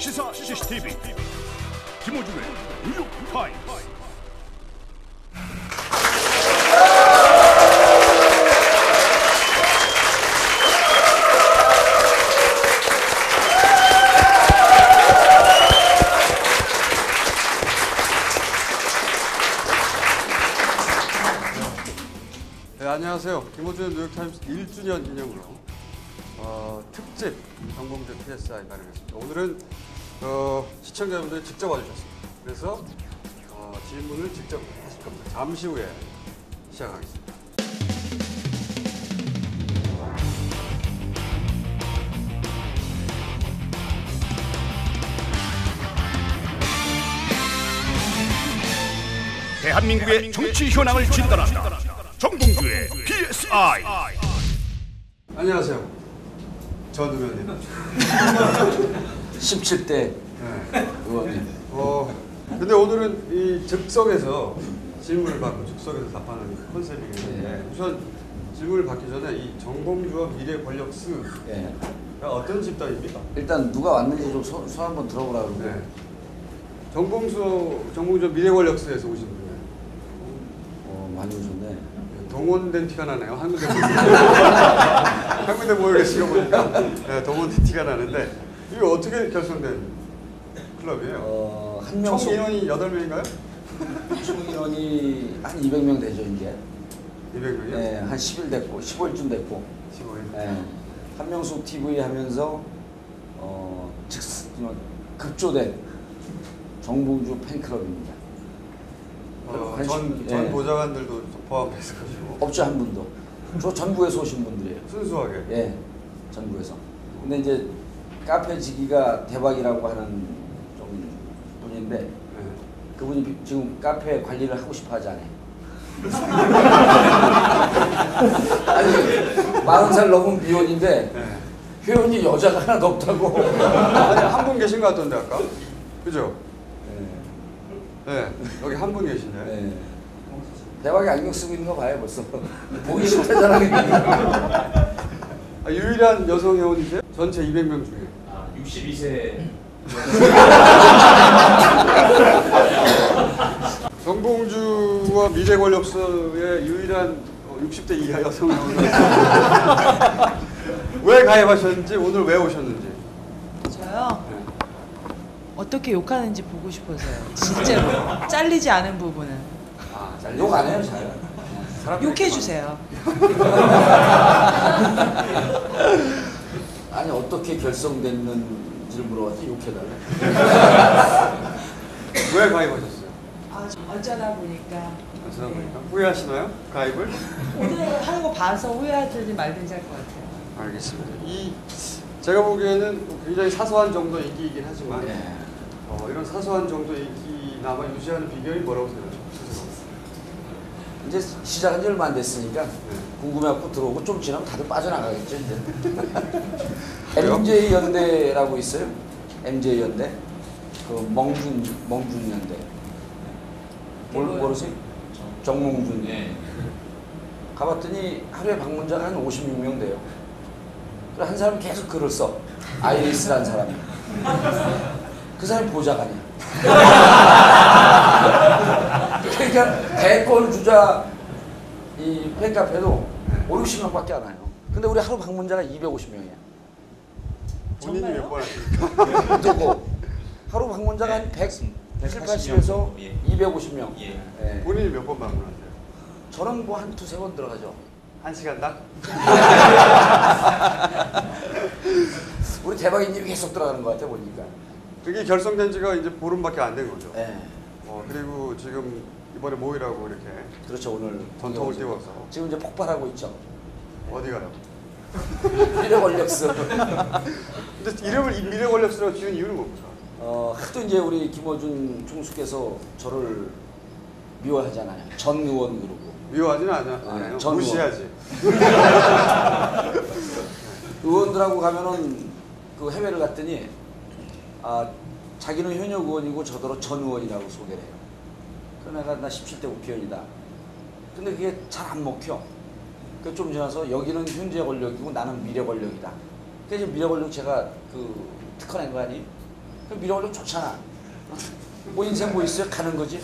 시사 CCTV 김호중의 뉴욕 타임스. 네, 안녕하세요. 김호준 뉴욕타임스 1주년 기념으로 특집 정봉주 PSI 마련했습니다. 오늘은 시청자분들이 직접 와주셨습니다. 그래서 질문을 직접 하실 겁니다. 잠시 후에 시작하겠습니다. 대한민국의 정치 현황을 진단한다. 정봉주의 PSI. 안녕하세요. 전 의원님. 17대 의원님. 근데 오늘은 이 즉석에서 질문을 받고 즉석에서 답하는 컨셉이겠는데 우선 질문을 받기 전에 이 정봉주와 미래 권력스가 어떤 집단입니까? 일단 누가 왔는지 좀 손 한번 들어보라고 그러고. 네. 정봉주 미래 권력스에서 오신 분이에요. 많이 오셨네. 동원된 티가 나네요. 한 군데 모여 계시고 보니까 동원된 티가 나는데 이거 어떻게 결성된 클럽이에요? 한 명 총 인원이 8명인가요? 총 인원이 한 200명 되죠 이제. 200명이요? 네, 한 10일 됐고 15일쯤 됐고. 15일. 네, 한명숙 TV 하면서 급조된 정봉주 팬클럽입니다. 전 보좌관들도 포함해서 없죠 한 분도. 저 전국에서 오신 분들이에요. 순수하게. 예, 전국에서. 근데 이제 카페 지기가 대박이라고 하는 좀 분인데 그분이 지금 카페 관리를 하고 싶어 하지 않아요. 아니 40살 넘은 미혼인데 회원이 여자가 하나도 없다고. 아니 한 분 계신 것 같던데 아까? 그죠? 네, 여기 한 분 계시네. 네. 대박이 안경 쓰고 있는 거 봐요 벌써. 보기 싫다잖아. 유일한 여성 회원이세요? 전체 200명 중에. 62세. 정봉주와 미래 권력서의 유일한 60대 이하 여성 회원. 왜 가입하셨는지, 오늘 왜 오셨는지. 저요? 어떻게 욕하는지 보고 싶어서요. 진짜로. 잘리지 않은 부분은. 욕 안 해요 잘. 욕해주세요. 아니 어떻게 결성됐는지를 물어봤지 욕해달래. 왜 가입하셨어요? 어쩌다 보니까. 어쩌다 보니까. 후회하시나요? 가입을? 오늘 하는 거 봐서 후회하든지 말든지 할 것 같아요. 알겠습니다. 제가 보기에는 굉장히 사소한 정도 인기이긴 하지만 이런 사소한 정도 인기나마 유지하는 비결이 뭐라고 생각하세요? 이제 시작한 지 얼마 안 됐으니까 궁금해갖고 들어오고 좀 지나면 다들 빠져나가겠죠 이제. MJ 연대라고 있어요. MJ 연대. 그 멍준 연대. 모르세요? 정몽준. 가봤더니 하루에 방문자가 한 56명 돼요. 그래 한 사람은 계속 글을 써. 아이리스라는 사람이. 그 사람이 보좌관이야. 그러니까 대권 주자 이 팬카페도 5, 60명밖에 안 와요. 근데 우리 하루 방문자가 250명이야. 본인이 몇 번 하십니까? 누구? 하루 방문자가 한 180에서 250명. 예. 네. 본인이 몇 번 방문하세요? 저는 뭐 한 두세 번 들어가죠. 1시간당? 우리 대박이님이 계속 들어가는 것 같아 보니까. 그게 결성된 지가 이제 보름밖에 안 된 거죠. 네. 그리고 지금 이번에 모이라고 이렇게 그렇죠 오늘 전통을 띄워서 지금 이제 폭발하고 있죠. 어디 가요? 미래 권력스. 근데 이름을 미래 권력스라고 지은 이유는 뭡니까? 하도 이제 우리 김어준 총수께서 저를 미워하잖아요. 전 의원 그러고. 미워하지는 않아요. 전 무시하지. 의원들하고 가면은 그 해외를 갔더니 자기는 현역 의원이고 저더러 전 의원이라고 소개를 해요. 그래서 내가 나 17대 국회의원이다. 근데 그게 잘 안 먹혀. 그 좀 지나서 여기는 현재 권력이고 나는 미래 권력이다. 그래서 미래 권력 제가 그 특허낸 거 아니에요? 미래 권력 좋잖아. 뭐 인생 뭐 있어요? 가는 거지.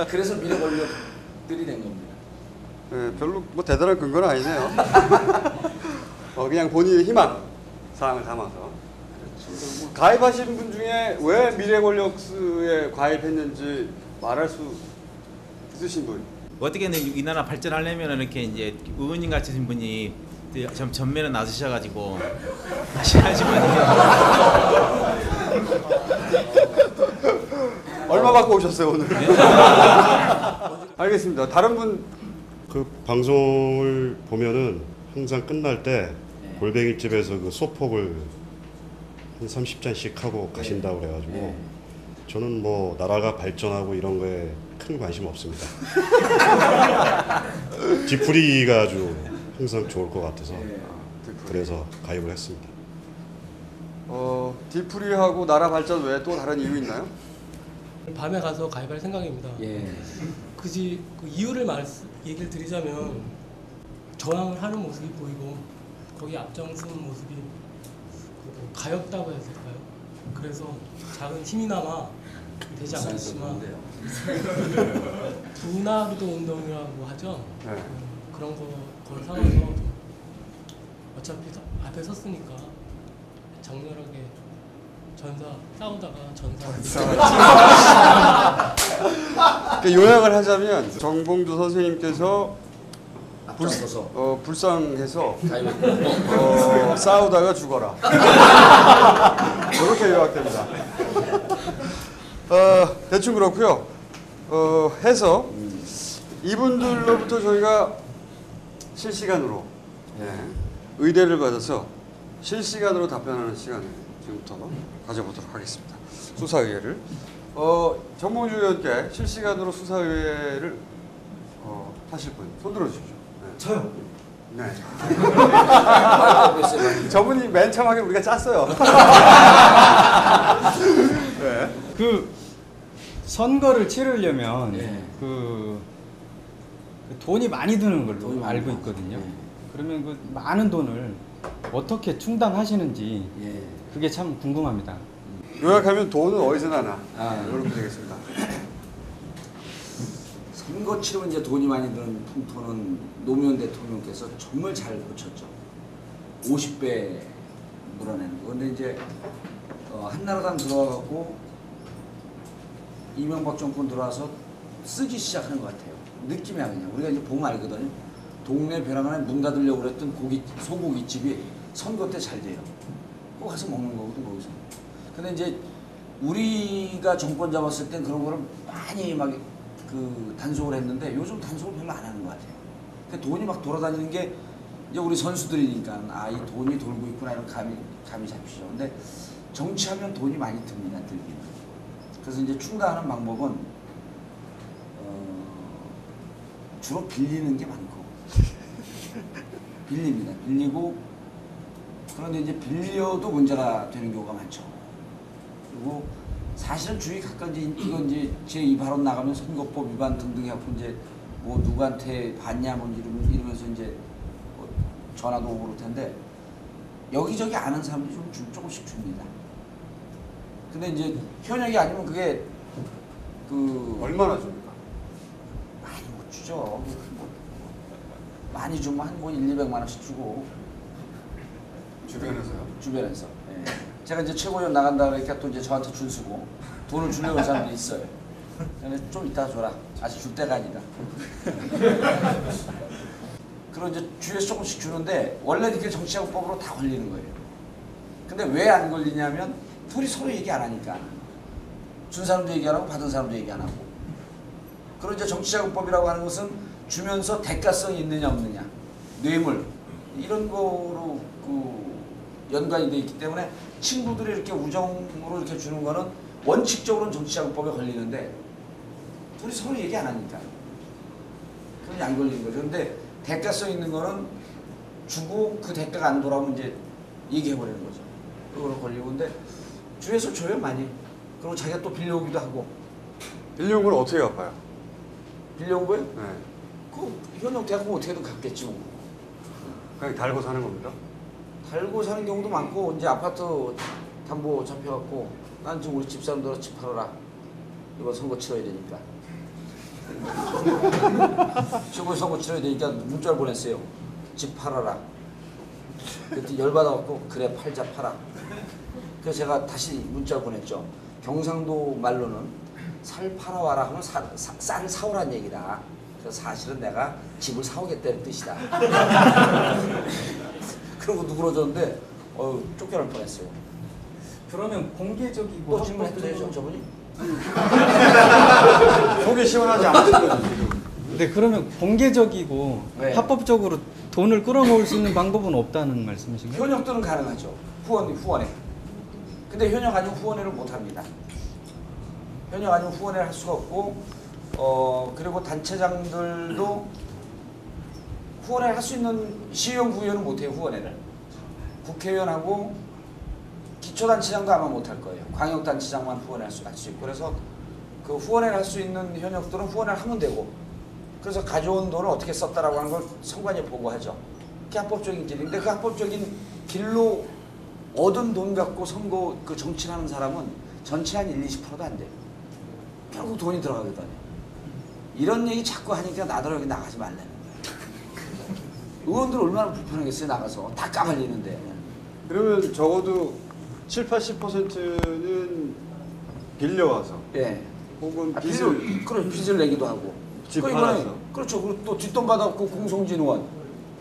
그래서 미래 권력들이 된 겁니다. 네, 별로 뭐 대단한 근거는 아니네요. 그냥 본인의 희망 사항을 담아서. 가입하신 분 중에 왜 미래 권력스에 가입했는지 말할 수 있으신 분? 어떻게든 이 나라 발전하려면 이렇게 이제 의원님 같으신 분이 전면에 나서셔가지고 하시면 얼마 받고 오셨어요 오늘? 알겠습니다. 다른 분? 그 방송을 보면은 항상 끝날 때 골뱅이집에서 그 소폭을 한 30잔씩 하고 가신다고 그래가지고 저는 뭐 나라가 발전하고 이런 거에 큰 관심 없습니다. 뒤풀이가 아주 항상 좋을 것 같아서 그래서 가입을 했습니다. 뒤풀이하고 나라 발전 외에 또 다른 이유 있나요? 밤에 가서 가입할 생각입니다. 예. 굳이 그 이유를 얘기를 드리자면 저항을 하는 모습이 보이고 거기 앞장서는 모습이 가엽다고 해야 될까요? 그래서 작은 힘이나마 되지 않겠지만 분화르도 운동이라고 하죠. 네. 그런 걸 삼아서 좀 어차피 앞에 섰으니까 장렬하게 싸우다가 요약을 하자면 정봉주 선생님께서 앞장서서 불쌍해서 가입. 싸우다가 죽어라. 이렇게 요약됩니다. 대충 그렇고요. 해서 이분들로부터 저희가 실시간으로 의뢰를 받아서 실시간으로 답변하는 시간을 지금부터 가져보도록 하겠습니다. 수사 의뢰를 정봉주 의원께 실시간으로 수사 의뢰를 하실 분 손 들어주십시오. 네. 저요. 네. 저분이 맨 처음에 우리가 짰어요. 네. 그 선거를 치르려면 예. 그 돈이 많이 드는 걸로 돈이 알고 많이 있거든요. 예. 그러면 그 많은 돈을 어떻게 충당하시는지 예. 그게 참 궁금합니다. 요약하면 돈은 어디서 나나 이렇게 되겠습니다. 선거 치르면 이제 돈이 많이 드는 풍토는 노무현 대통령께서 정말 잘 고쳤죠. 50배 늘어내는 거. 근데 이제 한나라당 들어와갖고 이명박 정권 들어와서 쓰기 시작하는 것 같아요. 느낌이야 그냥. 우리가 이제 보면 알거든요. 동네 벼랑간에 문 닫으려고 그랬던 소고기집이 선거 때 잘 돼요. 꼭 가서 먹는 거거든 거기서. 근데 이제 우리가 정권 잡았을 땐 그런 거를 많이 막 단속을 했는데 요즘 단속을 별로 안 하는 것 같아요. 그러니까 돈이 막 돌아다니는 게 이제 우리 선수들이니까 이 돈이 돌고 있구나 이런 감이 잡히죠. 근데 정치하면 돈이 많이 듭니다. 들기는. 그래서 이제 충당하는 방법은 주로 빌리는 게 많고 빌립니다. 빌리고 그런데 이제 빌려도 문제가 되는 경우가 많죠. 그리고 사실은 주의 가까이 이건 이제 제 이 발언 나가면 선거법 위반 등등 해갖고 이제 뭐 누구한테 받냐 뭐 이러면서 이제 뭐 전화도 오고 그럴 텐데 여기저기 아는 사람들이 조금씩 줍니다. 근데 이제 현역이 아니면 그게 얼마나 줍니까? 많이 못 주죠. 많이 주면 한 1,200만 원씩 주고 주변에서요? 주변에서. 예. 제가 이제 최고위원 나간다 그러니까 또 이제 저한테 줄 서고 돈을 주려고 하는 사람들이 있어요. 근데 좀 이따 줘라. 아직 줄 때가 아니다. 그리고 이제 주위에서 조금씩 주는데 원래 이렇게 정치자금법으로 다 걸리는 거예요. 근데 왜 안 걸리냐면 둘이 서로 얘기 안 하니까. 준 사람도 얘기 안 하고 받은 사람도 얘기 안 하고. 그리고 이제 정치자금법이라고 하는 것은 주면서 대가성이 있느냐 없느냐, 뇌물 이런 거로 연관이 돼 있기 때문에 친구들이 이렇게 우정으로 이렇게 주는 거는 원칙적으로는 정치자금법에 걸리는데 둘이 서로 얘기 안 하니까 그건 안 걸리는 거죠. 근데 대가성 있는 거는 주고 그 대가가 안 돌아오면 이제 얘기해버리는 거죠. 그거로 걸리고. 근데 주에서 줘요 많이. 그리고 자기가 또 빌려오기도 하고. 빌려온 걸 어떻게 갚아요? 빌려온 거요? 네. 그 현역 대학은 어떻게든 갚겠지 뭐. 그냥 달고 사는 겁니까? 달고 사는 경우도 많고 이제 아파트 담보 잡혀갖고 난 지금 우리 집사람들 집 팔아라. 이번 선거 치러야 되니까. 최고위 선거 치러야 되니까 문자를 보냈어요. 집 팔아라. 그때 열받아갖고 그래 팔자 팔아. 그래서 제가 다시 문자를 보냈죠. 경상도 말로는 살 팔아와라 하면 쌀을 사오란 얘기다. 그래서 사실은 내가 집을 사오겠다는 뜻이다. 그러고 누그러졌는데 쫓겨날 뻔했어요. 그러면 공개적이고 또 질문해도 되죠, 저분이? 속이 시원하지 않으신 거죠 지금. 네, 그러면 공개적이고 네. 합법적으로 돈을 끌어모을 수 있는 방법은 없다는 말씀이신가요? 현역들은 가능하죠. 후원회. 근데 현역 아니면 후원회를 못 합니다. 현역 아니면 후원회를 할 수가 없고, 그리고 단체장들도 후원회를 할 수 있는 시의원, 구의원은 못 해요, 후원회를. 국회의원하고 기초단체장도 아마 못 할 거예요. 광역단체장만 후원회를 할 수 있고, 그래서 그 후원회를 할 수 있는 현역들은 후원회를 하면 되고, 그래서 가져온 돈을 어떻게 썼다라고 하는 걸 선관위에 보고하죠. 그게 합법적인 길인데 그 합법적인 길로 얻은 돈 갖고 선거 그 정치를 하는 사람은 전체 한 1-20%도 안 돼요. 결국 돈이 들어가거든요. 이런 얘기 자꾸 하니까 나더러 여기 나가지 말라는 거예요. 의원들 얼마나 불편하겠어요, 나가서. 다 까발리는데. 그러면 적어도 70-80%는 빌려와서 예. 혹은 빚을 내기도 하고. 집 이번에 팔아서. 그렇죠. 그리고 또 뒷돈 받았고 공송진 의원.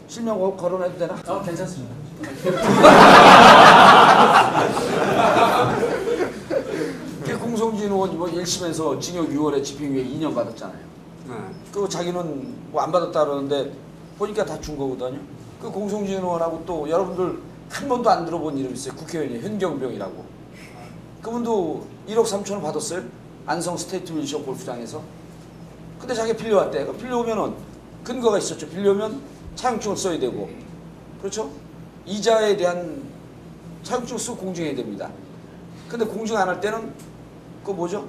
실명 거론해도 되나? 괜찮습니다. 공송진 의원 뭐 1심에서 징역 6월에 집행유예 2년 받았잖아요. 네. 그 자기는 뭐 안 받았다 그러는데 보니까 다 준 거거든요. 그 공송진 의원하고 또 여러분들 한 번도 안 들어본 이름 있어요. 국회의원이 현경병이라고. 그분도 1억 3천을 받았어요. 안성 스테이트 윌셔 골프장에서. 근데 자기가 빌려왔대. 빌려오면은 근거가 있었죠. 빌려오면 차용증을 써야 되고, 그렇죠? 이자에 대한 차용증을 쓰고 공증해야 됩니다. 근데 공증 안 할 때는 그 뭐죠?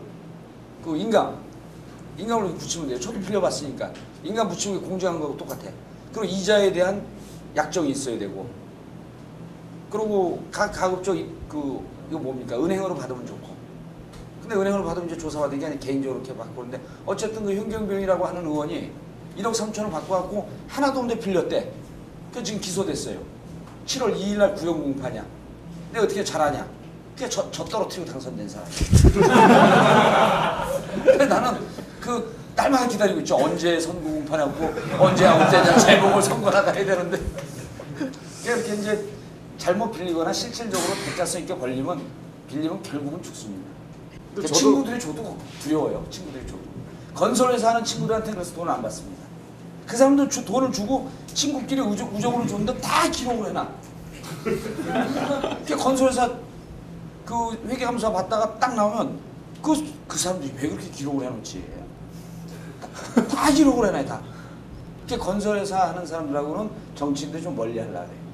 그 인감을 붙이면 돼요. 저도 빌려봤으니까 인감 붙이면 공증한 거하고 똑같아. 그리고 이자에 대한 약정이 있어야 되고, 그리고 가급적 이거 뭡니까? 은행으로 받으면 좋고. 근데 은행으로 받으면 이제 조사받은 게 아니라 개인적으로 이렇게 받고 그러는데 어쨌든 그 현경병이라고 하는 의원이 1억 3천을 받고 갖고 하나도 없는데 빌렸대. 그 지금 기소됐어요. 7월 2일 날 구형 공판이야. 내가 어떻게 잘하냐? 그게 저 떨어뜨리고 당선된 사람. 근데 나는 그 날마다 기다리고 있죠. 언제 선거 공판하고 언제 제목을 선거 나가야 되는데. 그렇게 이제 잘못 빌리거나 실질적으로 대가성 있게 빌리면 결국은 죽습니다. 그 친구들이 줘도 두려워요. 친구들이 줘도. 건설회사 하는 친구들한테 그래서 돈을 안 받습니다. 그 사람들 돈을 주고 친구끼리 우정으로 줬는데 다 기록을 해놔. 그 건설회사 그 회계감사 받다가 딱 나오면 그 사람들이 왜 그렇게 기록을 해놓지? 다 기록을 해놔 다. 그 건설회사 하는 사람들하고는 정치인들이 좀 멀리 하려고 해요.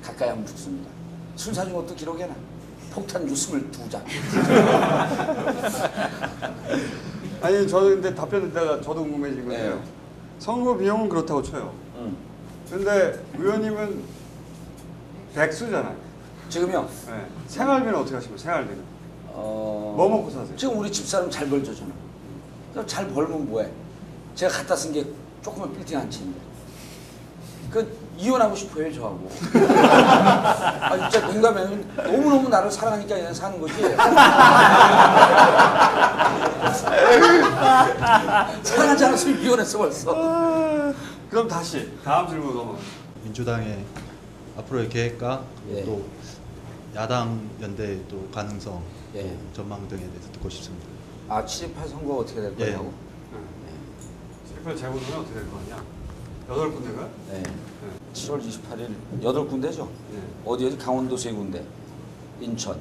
가까이 하면 죽습니다. 술 사준 것도 기록해놔. 폭탄주 22장. 아니 저는 근데 답변 듣다가 저도 궁금해진 건데요. 네. 선거 비용은 그렇다고 쳐요. 근데 의원님은 백수잖아요. 지금요? 네. 생활비는 어떻게 하시고 생활비는? 뭐 먹고 사세요? 지금 우리 집사람 잘 벌죠 저는. 그럼 잘 벌면 뭐해? 제가 갖다 쓴 게 조그만 빌딩 한 채인데. 이혼하고 싶어요 저하고. 아 진짜 농담해. 너무너무 나를 사랑하니까 그냥 사는 거지. 사랑하지 않았으면 이혼했어 벌써. 그럼 다시 다음 질문 넘어. 민주당의 앞으로의 계획과 예. 또 야당 연대 또 가능성, 예. 또 전망 등에 대해서 듣고 싶습니다. 아 7.28 선거 어떻게 될 거냐고? 네. 7.28 재보선은 어떻게 될 거냐? 8군데가? 네. 7월 28일 8군데죠? 네. 어디 강원도 3군데, 인천,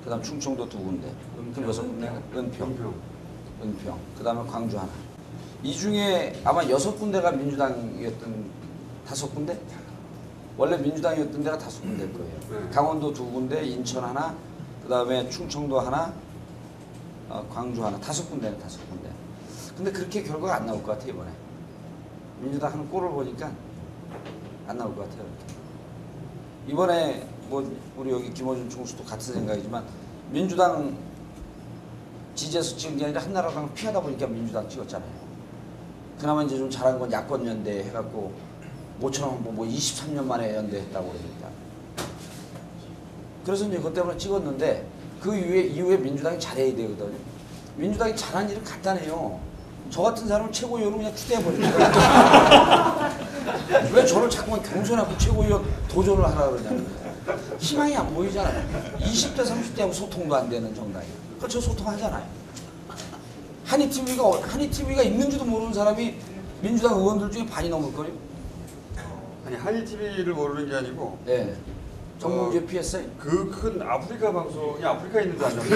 그 다음 충청도 2군데, 그럼 6군데, 은평, 그 다음에 광주 하나. 이 중에 아마 6군데가 민주당이었던 5군데? 원래 민주당이었던 데가 5군데일 거예요. 네. 강원도 2군데, 인천 하나, 그 다음에 충청도 하나, 광주 하나, 5군데는 5군데. 근데 그렇게 결과가 안 나올 것 같아요, 이번에. 민주당 하는 꼴을 보니까 안 나올 것 같아요. 이렇게. 이번에 뭐 우리 여기 김어준 총수도 같은 생각이지만 민주당 지지해서 찍은 게 아니라 한나라당 피하다 보니까 민주당 찍었잖아요. 그나마 이제 좀 잘한 건 야권 연대 해갖고 모처럼 뭐 23년 만에 연대했다고 그러니까. 그래서 이제 그것 때문에 찍었는데 그 이후에 민주당이 잘해야 되거든요. 민주당이 잘한 일은 간단해요. 저 같은 사람은 최고위원을 그냥 추대해버립니다. 왜 저를 자꾸만 경선하고 최고위원 도전을 하라 그러냐면 희망이 안 보이잖아요. 20대 30대하고 소통도 안 되는 정당이. 그러니까 저 소통하잖아요. 한이TV가 있는지도 모르는 사람이 민주당 의원들 중에 반이 넘을 거예요. 아니 한이TV를 모르는 게 아니고 네. 정봉주의 PSI? 그 큰 아프리카 방송이 아프리카에 있는지 안 나와요.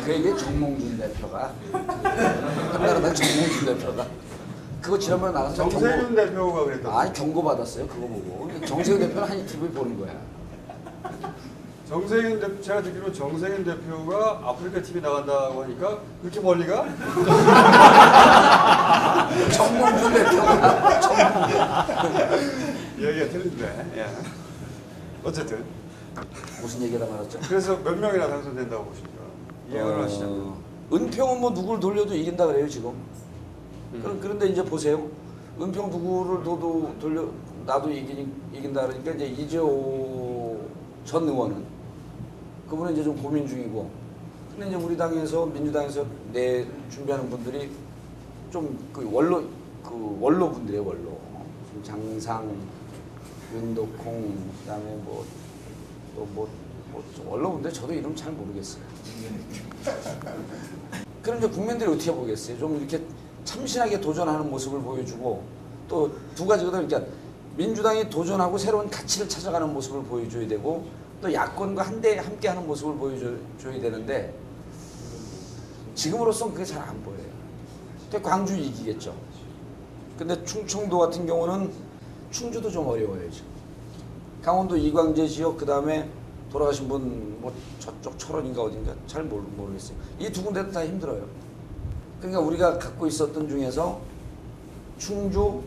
그 얘기 정몽준 대표가 한나라당 정몽준 대표가 그거 지난번에 나가서 정세균 대표가 그랬다고. 아니 경고받았어요 그거 보고. 정세균 대표는 한이TV 보는 거야. 정세균 대표, 제가 듣기로 정세균 대표가 아프리카 TV 나간다고 하니까 그렇게 멀리 가? 정몽준 대표가 얘기가 틀린데. 예. 어쨌든 무슨 얘기가 말았죠? 그래서 몇 명이나 당선된다고 보십니까? 예언을 하시잖아요. 은평은 뭐 누구를 돌려도 이긴다 그래요 지금. 그런데 이제 보세요. 은평 누구를 나도 이긴다 그러니까 이제 이재호 전 의원은 그분은 이제 좀 고민 중이고. 근데 이제 우리 당에서 민주당에서 준비하는 분들이 좀 원로 분들이에요 원로. 장상, 윤덕홍, 그다음에 원로 분들 저도 이름 잘 모르겠어요. 그럼 이제 국민들이 어떻게 보겠어요? 좀 이렇게 참신하게 도전하는 모습을 보여주고 또 두 가지거든요. 그러니까 민주당이 도전하고 새로운 가치를 찾아가는 모습을 보여줘야 되고 또 야권과 함께하는 모습을 보여줘야 되는데 지금으로서는 그게 잘 안 보여요. 근데 광주 이기겠죠. 근데 충청도 같은 경우는 충주도 좀 어려워요 지금. 강원도 이광재 지역 그 다음에 돌아가신 분 뭐 저쪽 철원인가 어딘가 잘 모르겠어요. 이 두 군데도 다 힘들어요. 그러니까 우리가 갖고 있었던 중에서 충주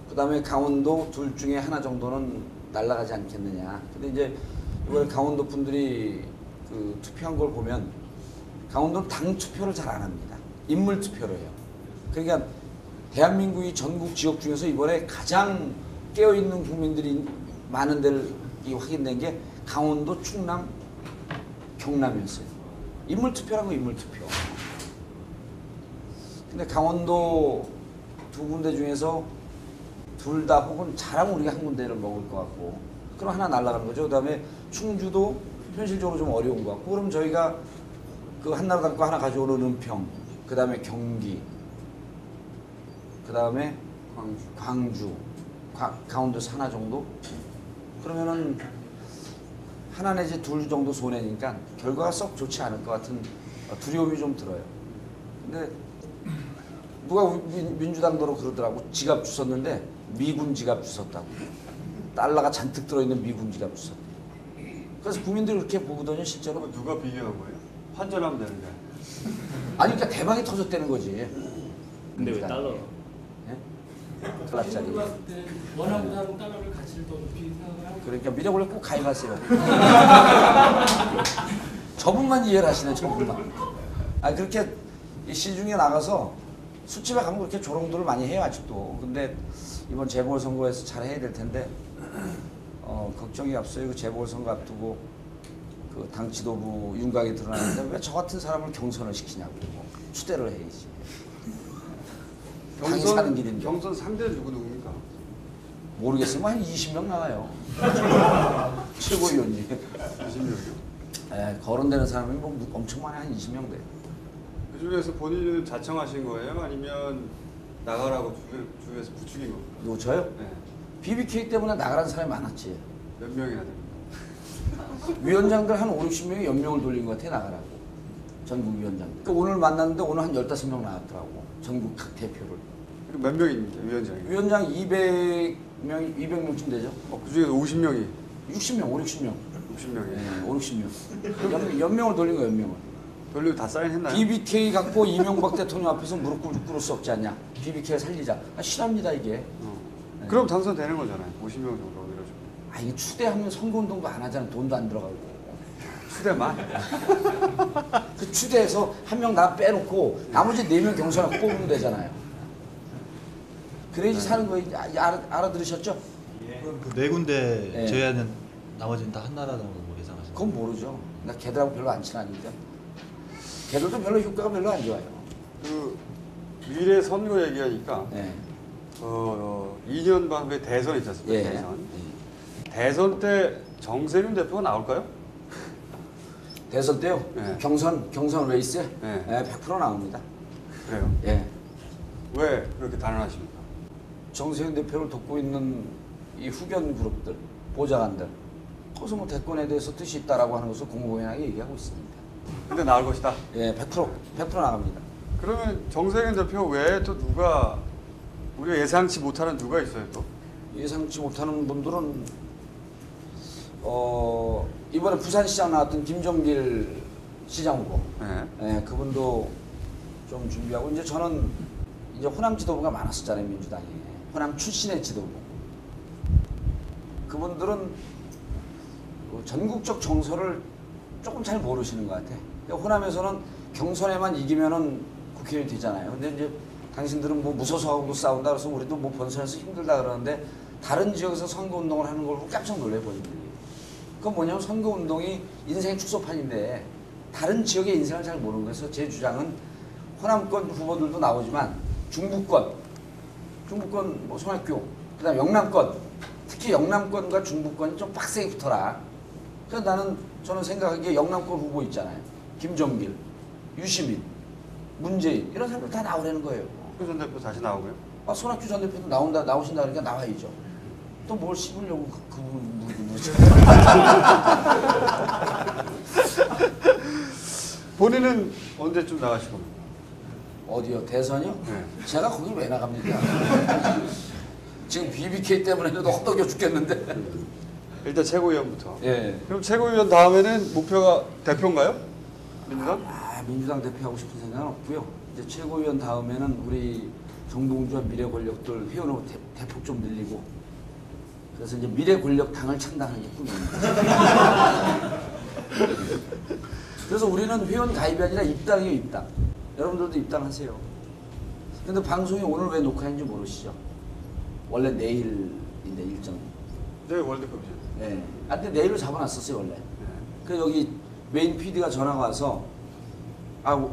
그 다음에 강원도 둘 중에 하나 정도는 날아가지 않겠느냐. 근데 이제 이번에 강원도 분들이 그 투표한 걸 보면 강원도는 당 투표를 잘 안 합니다. 인물 투표를 해요. 그러니까 대한민국의 전국 지역 중에서 이번에 가장 깨어있는 국민들이 많은 데를 확인된 게 강원도, 충남, 경남이었어요. 인물투표라는 거 인물투표. 근데 강원도 두 군데 중에서 둘 다 혹은 잘하면 우리가 한 군데를 먹을 것 같고 그럼 하나 날아가는 거죠. 그 다음에 충주도 현실적으로 좀 어려운 것 같고 그럼 저희가 그 한나라당 거 하나 가져오는 은평, 그 다음에 경기, 그 다음에 광주, 강원도에서 하나 정도? 그러면은 하나 내지 둘 정도 손해니까 결과가 썩 좋지 않을 것 같은 두려움이 좀 들어요. 근데 누가 민주당도로 그러더라고. 지갑 주웠는데 미군 지갑 주웠다고. 달러가 잔뜩 들어있는 미군 지갑 주웠대. 그래서 국민들이 그렇게 보거든요 실제로. 누가 비교한 거예요? 환전하면 되는데. 아니 그러니까 대박이 터졌다는 거지. 근데 왜 달러? 달러짜리. 원하보다는 달러를 가치를 더 높이 생각을 하고. 그러니까 미래 원래 꼭 가입하세요. 저분만 이해를 하시네 저분만. 아 그렇게 시중에 나가서 술집에 가면 그렇게 조롱들을 많이 해요 아직도. 근데 이번 재보궐선거에서 잘 해야 될 텐데 걱정이 앞서요. 그 재보궐선거 앞두고 그 당 지도부 윤곽이 드러나는데 왜 저 같은 사람을 경선을 시키냐고. 추대를 해야지. 당이 사는 길인데. 경선 상대는 누구입니까? 모르겠어요. 한 20명 나와요. 최고위원이. 20명이요? 예, 거론되는 사람이 뭐 엄청 많이 한 20명 돼요. 그 중에서 본인은 자청하신 거예요? 아니면 나가라고 주에서 부추긴 겁니까? 누구 저요? 네. BBK 때문에 나가라는 사람이 많았지. 몇 명이나 됩니까? 위원장들 한 5, 60명이 연명을 돌린 것 같아 나가라고. 전국 위원장. 그러니까 오늘 만났는데 오늘 한 15명 나왔더라고. 전국 각 대표를. 그리고 몇 명입니까 위원장이? 위원장 200명쯤 되죠. 그 중에서 50명이? 60명, 5, 60명. 60명이? 네, 5, 60명. 연명을 돌린 거야 연명을. 돌리고 다 사인했나요? BBK 갖고 이명박 대통령 앞에서 무릎 꿇을 수 없지 않냐. BBK 살리자. 싫합니다 이게. 네. 그럼 당선되는 거잖아요. 50명 정도 이러죠. 아 이게 추대하면 선거운동도 안 하잖아. 돈도 안 들어가고. 추대만. 그 추대에서 한 명 다 빼놓고 나머지 4명 경선하고 뽑으면 되잖아요. 그래야지 사는 거 알아들으셨죠? 그 네 군데 예. 제외하는 나머지는 다 한나라당으로 예상하시나요? 그건 모르죠. 나 걔들하고 별로 안 친하니까. 걔들도 별로 효과가 별로 안 좋아요. 그 미래 선거 얘기하니까 네. 2년 반 후에 대선 있지 않습니까? 예. 대선. 대선 때 정세균 대표가 나올까요? 대선 때요? 네. 경선 레이스에 네. 100% 나옵니다. 그래요. 예. 왜 그렇게 단언하십니까? 정세균 대표를 돕고 있는 이 후견 그룹들, 보좌관들, 거기서 뭐 대권에 대해서 뜻이 있다라고 하는 것을 공공연하게 얘기하고 있습니다. 근데 나올 것이다. 예, 100% 나갑니다. 그러면 정세균 대표 외에 또 누가 우리가 예상치 못하는 누가 있어요 또? 예상치 못하는 분들은 이번에 부산시장 나왔던 김종길 시장 후보, 예, 그분도 좀 준비하고 이제 저는 이제 호남 지도부가 많았었잖아요 민주당에. 호남 출신의 지도부. 그분들은 전국적 정서를 조금 잘 모르시는 것 같아. 그러니까 호남에서는 경선에만 이기면은 국회의원이 되잖아요. 근데 이제 당신들은 뭐 무소속하고도 싸운다 그래서 우리도 뭐 본선에서 힘들다 그러는데 다른 지역에서 선거운동을 하는 걸 보고 깜짝 놀래요 본인들이. 그건 뭐냐면 선거운동이 인생의 축소판인데 다른 지역의 인생을 잘 모르는 거예요. 그래서 제 주장은 호남권 후보들도 나오지만 중부권 뭐 송학교, 그다음 영남권, 특히 영남권과 중부권이 좀 빡세게 붙어라. 그래서 저는 생각하기에 영남권 후보 있잖아요. 김종길, 유시민, 문재인 이런 사람들 다 나오라는 거예요. 손학규 전 대표 다시 나오고요? 손학규 전 대표도 나오신다 그러니까 나와야죠. 또 뭘 씹으려고 그분 본인은 언제쯤 나가실 겁니까? 어디요? 대선이요? 네. 제가 거기 왜 나갑니까? 지금 BBK 때문에도 헛떡여 죽겠는데. 일단 최고위원부터. 예. 그럼 최고위원 다음에는 목표가 대표인가요? 민주당? 민주당 대표하고 싶은 생각은 없고요. 이제 최고위원 다음에는 우리 정동주와 미래 권력들 회원으로 대폭 좀 늘리고 그래서 이제 미래 권력 당을 창당하는 게 꿈입니다. 그래서 우리는 회원 가입이 아니라 입당이에요, 입당. 여러분들도 입당하세요. 근데 방송이 오늘 왜 녹화했는지 모르시죠? 원래 내일인데 일정. 네, 월드컵이죠. 네. 근데 내일로 잡아놨었어요 원래. 그 여기 메인 PD가 전화가 와서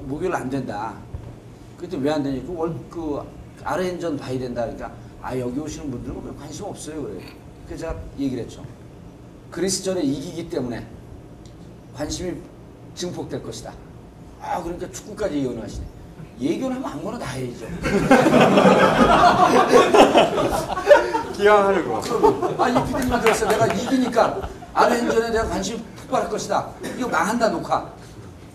목요일 안 된다. 그때 왜 안 되냐? 그 아르헨전 봐야 된다. 그러니까 여기 오시는 분들은 왜 관심 없어요 그래. 그래서 제가 얘기를 했죠. 그리스전에 이기기 때문에 관심이 증폭될 것이다. 그러니까 축구까지 예견을 하시네. 예견하면 아무거나 다 해야죠. 기왕하는 거. 이 PD님한테 들었어. 내가 이기니까 아르헨전에 내가 관심이 폭발할 것이다. 이거 망한다 녹화.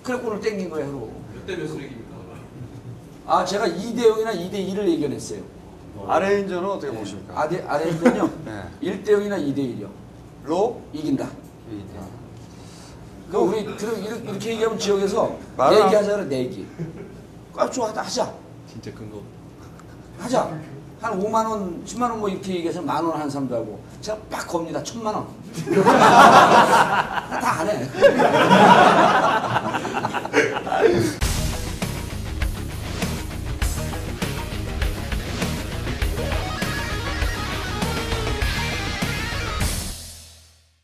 그래 오늘 땡긴 거예요. 몇 대 몇으로 이깁니까? 제가 2대0이나 2대2를 예견했어요. 아르헨전은 어떻게 보십니까? 아르헨전요? 네. 1대0이나 2대1이요. 로? 이긴다. 네. 우리 이렇게 얘기하면 지역에서 말을 내기하자 그래 내기. 좋아 하자. 진짜 큰 거. 하자. 한 5만 원, 10만 원 뭐 이렇게 얘기해서 10,000원 하는 사람도 하고 제가 빡 겁니다. 1,000만 원. 다 안 해.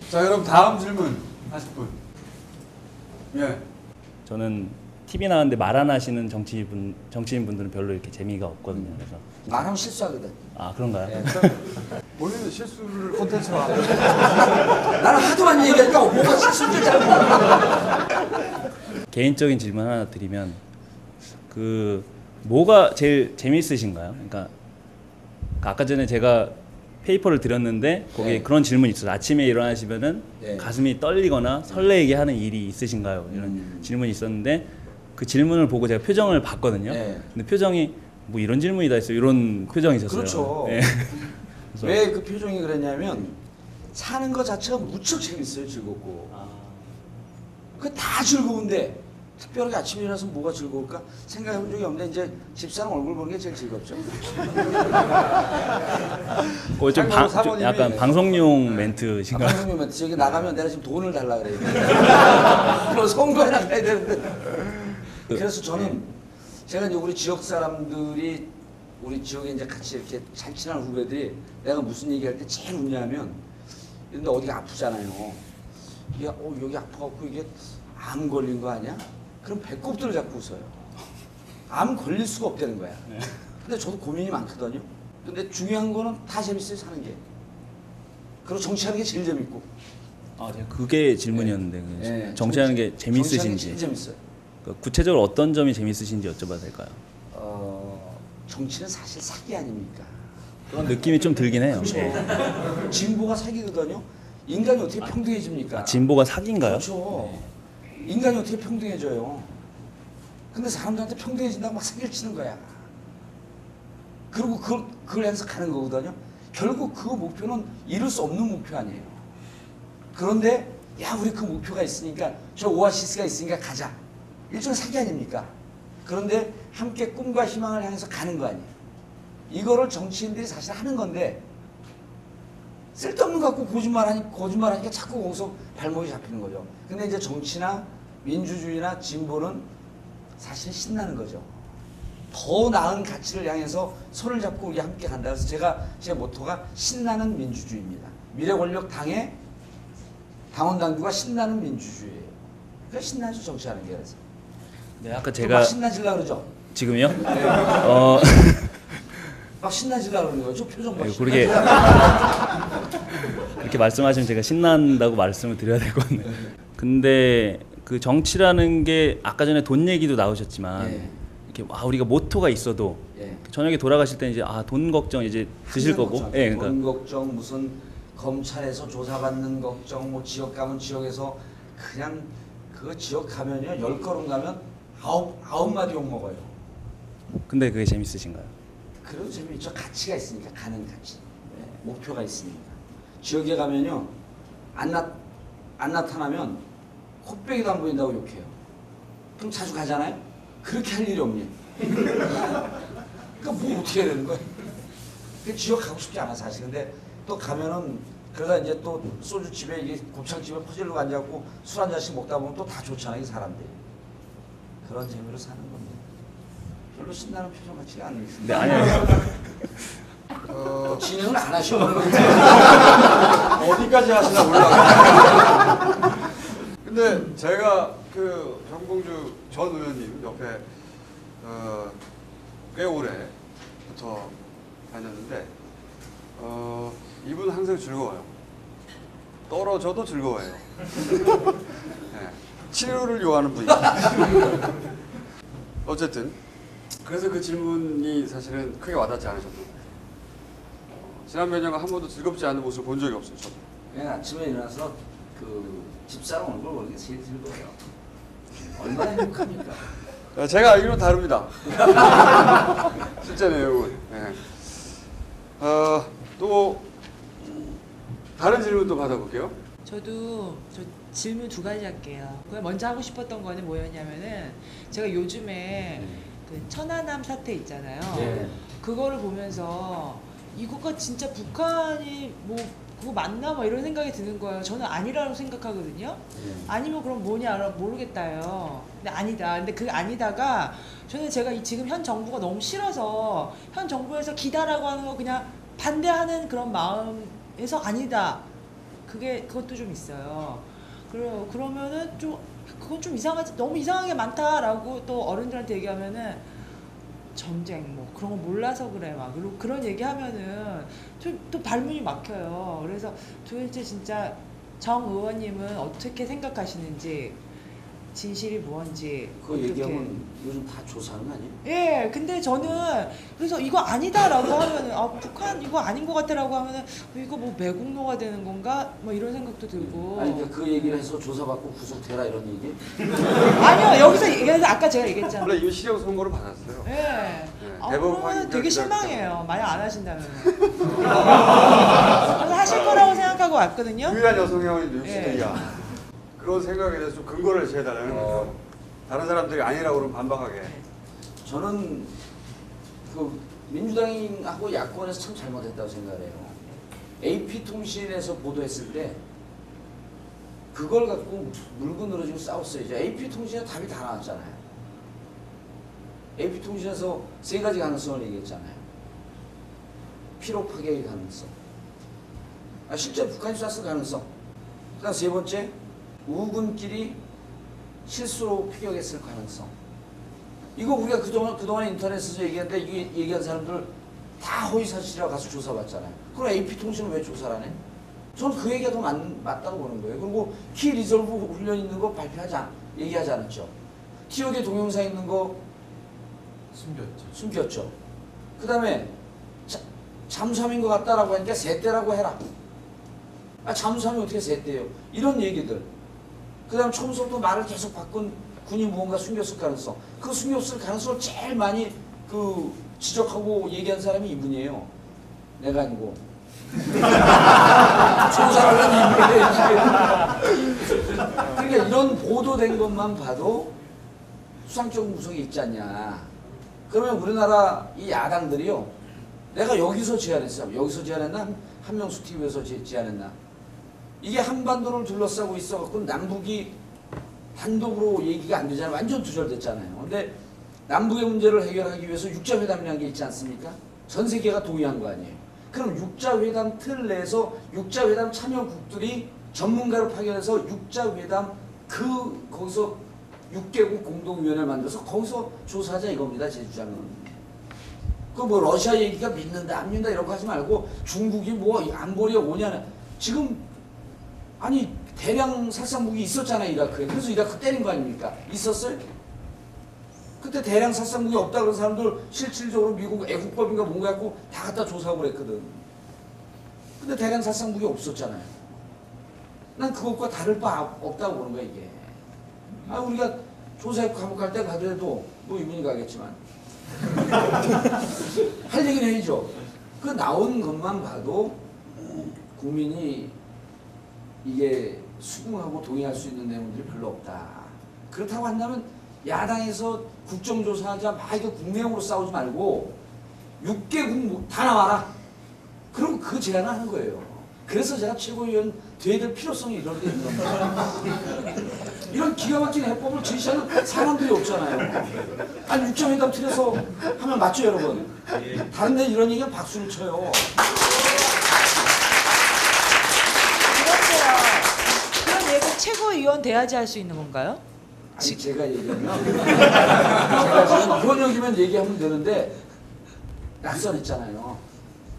자, 그럼 다음 질문 하실 분. 예. 저는 TV 나왔는데 말 안 하시는 정치인분들은 별로 이렇게 재미가 없거든요. 그래서 말하면 실수하거든. 그런가요? 네. 본인은 실수를 콘텐츠화. 나는 하도 많이 얘기하니까 뭐가 실수인지 잘 몰라. 개인적인 질문 하나 드리면 뭐가 제일 재미있으신가요? 그러니까 아까 전에 제가 페이퍼를 드렸는데 거기에 네. 그런 질문이 있어요. 아침에 일어나시면은 네. 가슴이 떨리거나 설레게 하는 일이 있으신가요? 이런 질문이 있었는데 그 질문을 보고 제가 표정을 봤거든요. 네. 근데 표정이 뭐 이런 질문이 다 있어요. 이런 표정이셨어요. 그렇죠. 네. 왜 그 표정이 그랬냐면 사는 것 자체가 무척 재밌어요. 즐겁고. 그 다 즐거운데 특별하게 아침에 일어나서 뭐가 즐거울까 생각해 본 적이 없는데 이제 집사람 얼굴 보는 게 제일 즐겁죠. 그거 좀 좀 약간 방송용 멘트신가요? 방송용 멘트. 여기 나가면 내가 지금 돈을 달라 그래요. 그럼 선거에 나가야 되는데. 그래서 저는 제가 이제 우리 지역 사람들이 우리 지역에 이제 같이 이렇게 잘 친한 후배들이 내가 무슨 얘기할 때 제일 웃냐면 근데 어디가 아프잖아요. 야, 여기 아파갖고 이게 암 걸린 거 아니야? 그럼 배꼽들을 잡고 웃어요. 암 걸릴 수가 없다는 거야. 근데 저도 고민이 많거든요. 근데 중요한 거는 다 재밌어요, 사는 게. 그리고 정치하는 게 제일 재밌고. 아, 제가 그게 질문이었는데 정치하는 게 재밌으신지. 정치하는 게 제일 재밌어요. 구체적으로 어떤 점이 재밌으신지 여쭤봐도 될까요? 정치는 사실 사기 아닙니까? 그런 느낌이 좀 들긴 해요. 그렇죠. 진보가 사기거든요. 인간이 어떻게 평등해집니까? 진보가 사기인가요? 그렇죠. 인간이 어떻게 평등해져요? 근데 사람들한테 평등해진다고 막 사기를 치는 거야. 그리고 그걸 해서 가는 거거든요. 결국 그 목표는 이룰 수 없는 목표 아니에요. 그런데 야 우리 그 목표가 있으니까 저 오아시스가 있으니까 가자. 일종의 사기 아닙니까? 그런데 함께 꿈과 희망을 향해서 가는 거 아니에요. 이거를 정치인들이 사실 하는 건데 쓸데없는 거 갖고 거짓말하니까 자꾸 거기서 발목이 잡히는 거죠. 근데 이제 정치나 민주주의나 진보는 사실 신나는 거죠. 더 나은 가치를 향해서 손을 잡고 우리 함께 간다. 그래서 제 모토가 신나는 민주주의입니다. 미래 권력 당의 당원 당규가 신나는 민주주의예요. 그러니까 신나죠 정치하는 게. 그래서. 네, 아까 제가 막 신나지려고 그러죠. 지금요? 네. 막 신나지려고 그러는 거죠. 표정 봐. 그렇게 말씀하시면 제가 신난다고 말씀을 드려야 될 것 같네요. 근데 그 정치라는 게 아까 전에 돈 얘기도 나오셨지만 이렇게 우리가 모토가 있어도 저녁에 돌아가실 때 이제 돈 걱정 이제 드실 거고. 돈 걱정 무슨 검찰에서 조사받는 걱정 뭐 지역 가면 지역에서 그냥 그 지역 가면요 10걸음 가면 아홉 마디 욕 먹어요. 근데 그게 재밌으신가요? 그래도 재미있죠. 가치가 있으니까 가는 가치. 목표가 있으니까. 지역에 가면요 안 나타나면 코빼기도 안 보인다고 욕해요. 그럼 자주 가잖아요. 그렇게 할 일이 없니? 그러니까 뭐 어떻게 해야 되는 거야? 그 지역 가고 싶지 않아 사실. 근데 또 가면은 그러다 이제 또 소주집에 이게 곱창집에 퍼질러 앉아갖고 술 한 잔씩 먹다 보면 또 다 좋잖아요 이 사람들이. 그런 재미로 사는 겁니다. 별로 신나는 표정 같지가 않으시죠? 네, 아니요. 진행을 안 하셔. 어디까지 하시나 몰라. 근데 제가 그 정봉주 전 의원님 옆에 꽤 오래부터 다녔는데 이분은 항상 즐거워요. 떨어져도 즐거워요. 네. 치료를 요하는 분이에요. 어쨌든 그래서 그 질문이 사실은 크게 와닿지 않으셨고 지난 몇 년간 한 번도 즐겁지 않은 모습을 본 적이 없어요. 저도. 그냥 아침에 일어나서 그 집사람 얼굴 보는 게 제일 즐거워요. 얼마나 행복합니까? 제가 알기로는 다릅니다. 실제 내용은. 네. 또 다른 질문도 받아볼게요. 저도 질문 2가지 할게요. 먼저 하고 싶었던 거는 뭐였냐면은 제가 요즘에 그 천안함 사태 있잖아요. 그거를 보면서 이거가 진짜 북한이 뭐 그거 맞나 뭐 이런 생각이 드는 거예요. 저는 아니라고 생각하거든요. 아니면 그럼 뭐냐 모르겠다요. 근데 아니다. 근데 그 아니다가 저는 제가 지금 현 정부가 너무 싫어서 현 정부에서 기다라고 하는 거 그냥 반대하는 그런 마음에서 아니다. 그것도 좀 있어요. 그러면은 좀 그건 좀 이상하지. 너무 이상하게 많다라고 또 어른들한테 얘기하면은 전쟁 뭐 그런 거 몰라서 그래 막 그리고 그런 얘기하면은 또 발문이 막혀요. 그래서 도대체 진짜 정 의원님은 어떻게 생각하시는지 진실이 뭔지 그거 얘기하면 요즘 다 조사하는 거 아니에요? 예, 근데 저는 그래서 이거 아니다라고 하면은 북한 이거 아닌 것 같다라고 하면은 이거 뭐 매국노가 되는 건가 뭐 이런 생각도 들고. 아니 그러니까 그 얘기를 해서 조사받고 구속되라 이런 얘기? 아니요 여기서 얘기해서 아까 제가 얘기했잖아요. 원래 이거 실형 선고를 받았어요. 네. 대법원 그러면 되게 실망해요. 만약 안 하신다면. 그래서 그래서 하실 거라고 생각하고 왔거든요. 유일한 여성 회원인데 60대야. 그런 생각에 대해서 좀 근거를 제해달라는 거죠. 다른 사람들이 아니라고 그러면 반박하게. 저는 그 민주당하고 야권에서 참 잘못했다고 생각해요. AP통신에서 보도했을 때 그걸 갖고 물고 늘어지고 싸웠어야죠. AP통신에 답이 다 나왔잖아요. AP통신에서 세 가지 가능성을 얘기했잖아요. 피로 파괴의 가능성. 실제 북한이 쐈을 가능성. 그다음 세 번째, 우군끼리 실수로 피격했을 가능성. 이거 우리가 그동안 인터넷에서 얘기했는데 이게 얘기한 사람들 다 허위사실이라고 가서 조사받잖아요. 그럼 AP통신은 왜 조사를 안 해? 저는 그 얘기가 더 맞다고 보는 거예요. 그리고 키 리졸브 훈련 있는 거 얘기하지 않았죠. TOD 동영상 있는 거 숨겼죠. 그 다음에 잠수함인 것 같다라고 하니까 셋대라고 해라. 잠수함이 어떻게 셋대예요? 이런 얘기들. 그 다음 처음부터 말을 계속 바꾼 군이 무언가 숨겼을 가능성. 그 숨겼을 가능성을 제일 많이 지적하고 얘기한 사람이 이분이에요. 내가 아니고. 조사를 한 이분이에요. 그러니까 이런 보도된 것만 봐도 수상적 구석이 있지 않냐. 그러면 우리나라 이 야당들이요. 내가 여기서 제안했어. 여기서 제안했나? 한명수 TV에서 제안했나? 이게 한반도를 둘러싸고 있어갖고 남북이 단독으로 얘기가 안 되잖아요. 완전 두절됐잖아요. 근데 남북의 문제를 해결하기 위해서 육자회담이라는 게 있지 않습니까? 전 세계가 동의한 거 아니에요. 그럼 육자회담 틀 내에서 육자회담 참여국들이 전문가를 파견해서 육자회담 거기서 6개국 공동위원회를 만들어서 거기서 조사하자 이겁니다. 제 주장은. 그 뭐 러시아 얘기가 믿는다 안 믿는다 이런 거 하지 말고 중국이 뭐 안보리에 오냐는 지금 아니 대량 살상무기 있었잖아요. 이라크에. 그래서 이라크 때린 거 아닙니까? 있었어요? 그때 대량 살상무기 없다 그런 사람들 실질적으로 미국 애국법인가 뭔가 갖고 다 갖다 조사하고 그랬거든. 근데 대량 살상무기 없었잖아요. 난 그것과 다를 바 없다고 보는 거야 이게. 우리가 조사해 감옥 갈 때 가더라도 뭐 이분이 가겠지만 할 얘기는 해야죠. 그 나온 것만 봐도 국민이 이게 수긍하고 동의할 수 있는 내용들이 별로 없다. 그렇다고 한다면 야당에서 국정조사하자 막 이거 국내용으로 싸우지 말고 6개국 다 나와라. 그럼 그 제안을 하는 거예요. 그래서 제가 최고위원 돼야 될 필요성이 이런 데 있는 겁니다. 이런 기가 막힌 해법을 제시하는 사람들이 없잖아요. 아니 육자회담 틀에서 하면 맞죠 여러분? 다른 데 이런 얘기는 박수를 쳐요. 그런 얘기 최고위원 돼야지 할 수 있는 건가요? 아니 제가 얘기하면 제가 지금 현역이면 얘기하면 되는데 낙선했잖아요.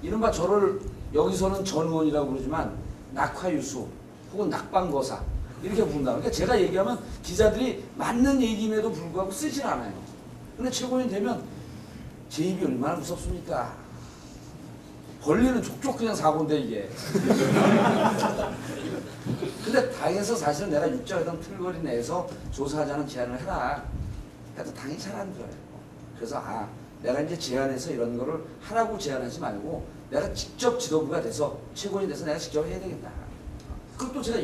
이른바 저를 여기서는 전 의원이라고 그러지만 낙화유수 혹은 낙방거사 이렇게 부른다. 그러니까 제가 얘기하면 기자들이 맞는 얘기임에도 불구하고 쓰질 않아요. 근데 최고위원 되면 제 입이 얼마나 무섭습니까? 벌리는 족족 그냥 사고인데 이게. 근데 당에서 사실은 내가 육자회담 틀거리 내에서 조사하자는 제안을 해라. 그래도 당이 잘 안 들어요. 그래서 내가 이제 제안해서 이런 거를 하라고 제안하지 말고 내가 직접 지도부가 돼서 최고위원이 돼서 내가 직접 해야 되겠다. 그것도 제가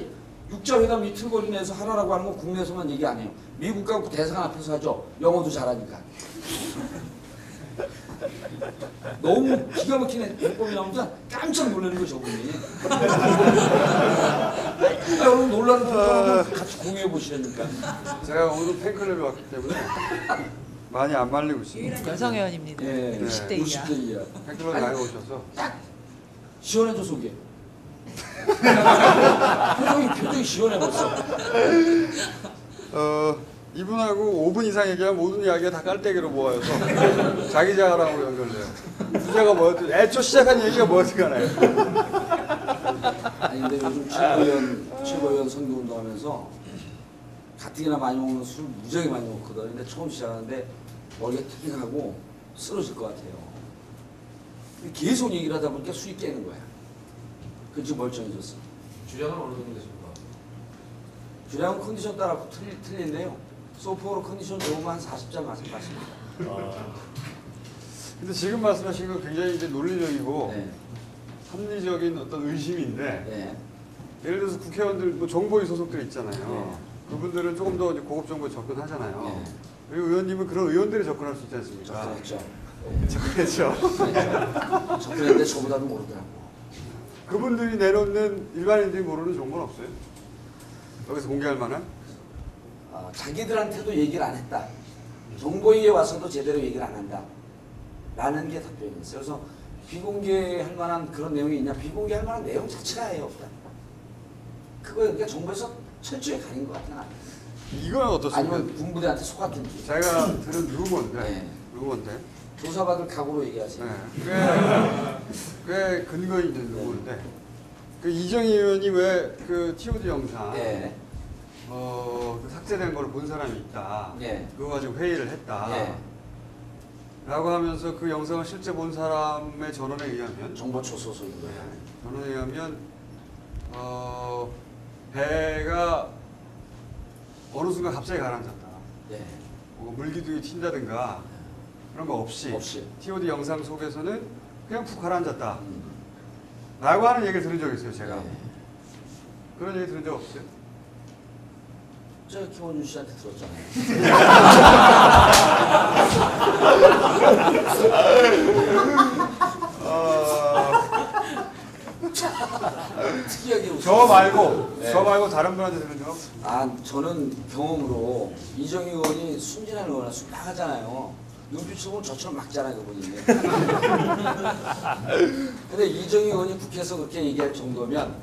육자회담 이 틀거리 내에서 하라고 하는 건 국내에서만 얘기 안 해요. 미국 가고 대사관 앞에서 하죠. 영어도 잘하니까. 너무 기가 막힌 해법이 나오니까 깜짝 놀라는 거죠, 저분이. 여러분 놀라는 부분 같이 공유해 보시라니까. 제가 오늘 팬클럽에 왔기 때문에 많이 안 말리고 있습니다. 여성 의원입니다. 네, 60대 이하. 60대 이하. 팬클럽에 많이 오셔서 딱 시원해져 속이. 표정이 시원해 벌써. 이분하고 5분 이상 얘기하면 모든 이야기가 다 깔때기로 모아서 자기 자랑으로 연결돼요. 주제가 뭐였든 애초 시작한 얘기가 뭐였든 간에. 아니 근데 요즘 최고위원 선거운동 하면서 가뜩이나 많이 먹는 술 무지하게 많이 먹거든. 근데 처음 시작하는데 머리가 띵하고 쓰러질 것 같아요. 계속 얘기를 하다 보니까 술이 깨는 거야. 그 지금 멀쩡해졌어. 주량은 어느 정도 되십니까? 주량은 컨디션 따라 틀린데요. 소포로 컨디션 좋으면 한 40잔 마십니다. 근데 지금 말씀하신 건 굉장히 이제 논리적이고 네. 합리적인 어떤 의심인데 네. 예를 들어서 국회의원들 뭐 정보위 소속들 있잖아요. 네. 그분들은 조금 더 이제 고급 정보에 접근하잖아요. 그리고 의원님은 그런 의원들이 접근할 수 있지 않습니까? 접근했죠. 접근했죠. 접근했는데 저보다도 모르더라고. 그분들이 내놓는 일반인들이 모르는 정보는 없어요? 여기서 공개할 만한? 자기들한테도 얘기를 안 했다. 정보위에 와서도 제대로 얘기를 안 한다. 라는 게 답변이었어요. 그래서 비공개할 만한 그런 내용이 있냐? 비공개할 만한 내용 자체가 아예 없다. 그거 그러니까 정부에서 철저히 가린 것 같아. 이건 어떻습니까? 아니면 군부대한테 속았든지. 제가 들은 루머인데, 루머인데. 조사받을 각오로 얘기하세요. 꽤 근거 있는 루머인데, 그 이정희 의원이 왜 그 TOD 영상, 그 삭제된 걸 본 사람이 있다. 그거 가지고 회의를 했다. 라고 하면서 그 영상을 실제 본 사람의 전원에 의하면, 정보처 소속인 거예요. 전원에 의하면 배가 어느 순간 갑자기 가라앉았다. 물기둥이 튄다든가 그런 거 없이 TOD 영상 속에서는 그냥 푹 가라앉았다. 라고 하는 얘기를 들은 적이 있어요, 제가. 그런 얘기 들은 적 없어요? 제가 김원준 씨한테 들었잖아요. 특이하게 저 말고 다른 분한테 들은 적 없어요? 저는 경험으로 이정희 의원이 순진한 의원은 순박하잖아요. 눈빛으로 보면 저처럼 막잖아요, 그분이. 근데 이정희 의원이 국회에서 그렇게 얘기할 정도면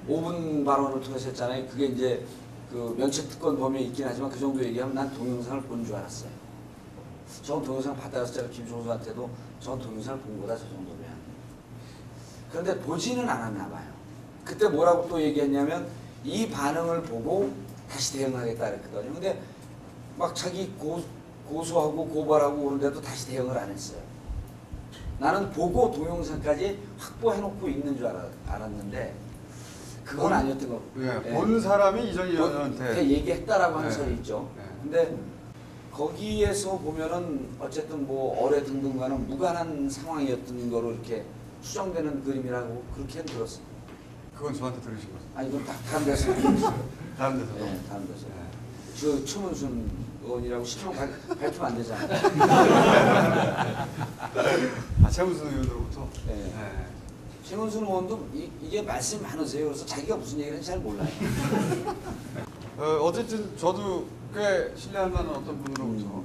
5분 발언을 통해서 했잖아요. 그게 이제 그 면책특권 범위에 있긴 하지만 그 정도 얘기하면 난 동영상을 본 줄 알았어요. 저 동영상 받아서 제가 김종수한테도 저 동영상을 본 거다, 저 정도면. 그런데 보지는 않았나 봐요. 그때 뭐라고 또 얘기했냐면 이 반응을 보고 다시 대응하겠다 그랬거든요. 근데 막 자기 고소하고 고발하고 그런데도 다시 대응을 안 했어요. 나는 보고 동영상까지 확보해놓고 있는 줄 알았는데 그건 아니었던 거. 본 사람이 이정희 의원한테 얘기했다라고 하는 설이 있죠. 근데 거기에서 보면은 어쨌든 뭐 어뢰 등등과는 무관한 상황이었던 거로 이렇게 추정되는 그림이라고 그렇게 들었어요. 그건 저한테 들으신 거죠? 아니, 그건 다른 데서. 다른 데서? 네, 다른 데서. 저 최문순 의원이라고 실명 밝히면 안 되잖아요. 최문순 의원으로부터? 네. 최문순 의원도 이게 말씀이 많으세요. 그래서 자기가 무슨 얘기를 하는지 잘 몰라요. 어쨌든 저도 꽤 신뢰할 만한 어떤 분으로부터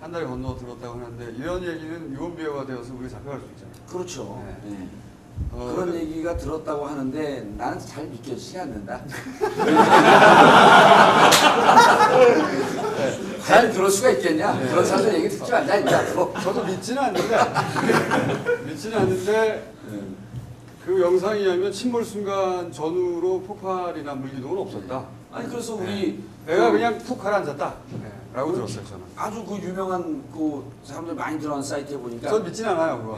한 달에 건너 들었다고 하는데 이런 얘기는 유언비어가 되어서 우리가 잡혀갈 수 있잖아요. 그렇죠. 그런 얘기가 들었다고 하는데 나는 잘 믿겨지지 않는다. 과연 그럴 수가 있겠냐? 그런 사람들 얘기 듣지 말자 이제. 저도 믿지는 않는데 그 영상에 의하면 침몰 순간 전후로 폭발이나 물기둥은 없었다. 아니 그래서 우리 내가 그냥 푹 가라앉았다. 라고 들었어요, 저는. 아주 그 유명한 그 사람들 많이 들어간 사이트에 보니까. 전 믿진 않아요, 그거.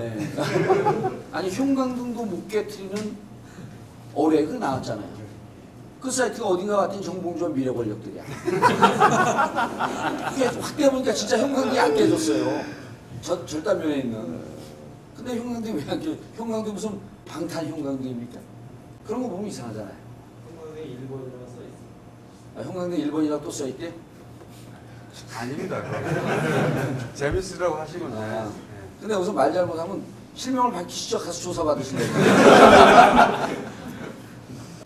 아니 형광등도 못 깨트리는 어뢰 그 나왔잖아요. 그 사이트가 어딘가 같은 정봉주와 미래 권력들이야. 그게 확대해 보니까 진짜 형광등이 안 깨졌어요. 절단면에 있는. 근데 형광등이 왜 안 깨져? 형광등 무슨 방탄 형광등입니까? 그런 거 보면 이상하잖아요. 형광등 1번이라고 써 있어. 형광등 1번이라고 또 써 있대? 아닙니다. 재밌으라고 하신 건데. 근데 여기서 말 잘못하면 실명을 밝히시죠. 가서 조사받으시면.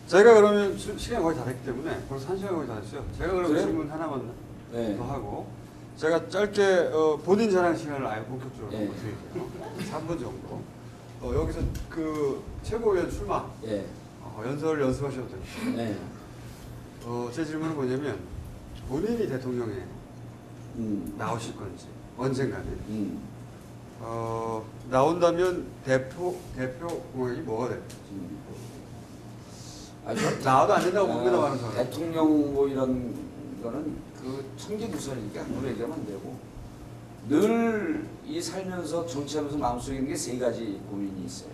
제가 그러면 시간이 거의 다 됐기 때문에 벌써 1시간 거의 다 됐어요. 제가 그러면 그래요? 질문 하나만 더 하고 제가 짧게 본인 자랑 시간을 아예 본격적으로 드릴게요. 3분 정도. 여기서 그 최고위원 출마 연습하셔도 됩니다. 제 질문은 뭐냐면 본인이 대통령에 나오실 건지 언젠가는 나온다면 대표 공약이 뭐가 될지 나와도 안 된다고 봅니다. 많은 사람. 대통령 뭐 이런 거는 그 천기부설이니까 아무리 얘기하면 안 되고 늘 이 살면서 정치하면서 마음속에 있는 게 세 가지 고민이 있어요.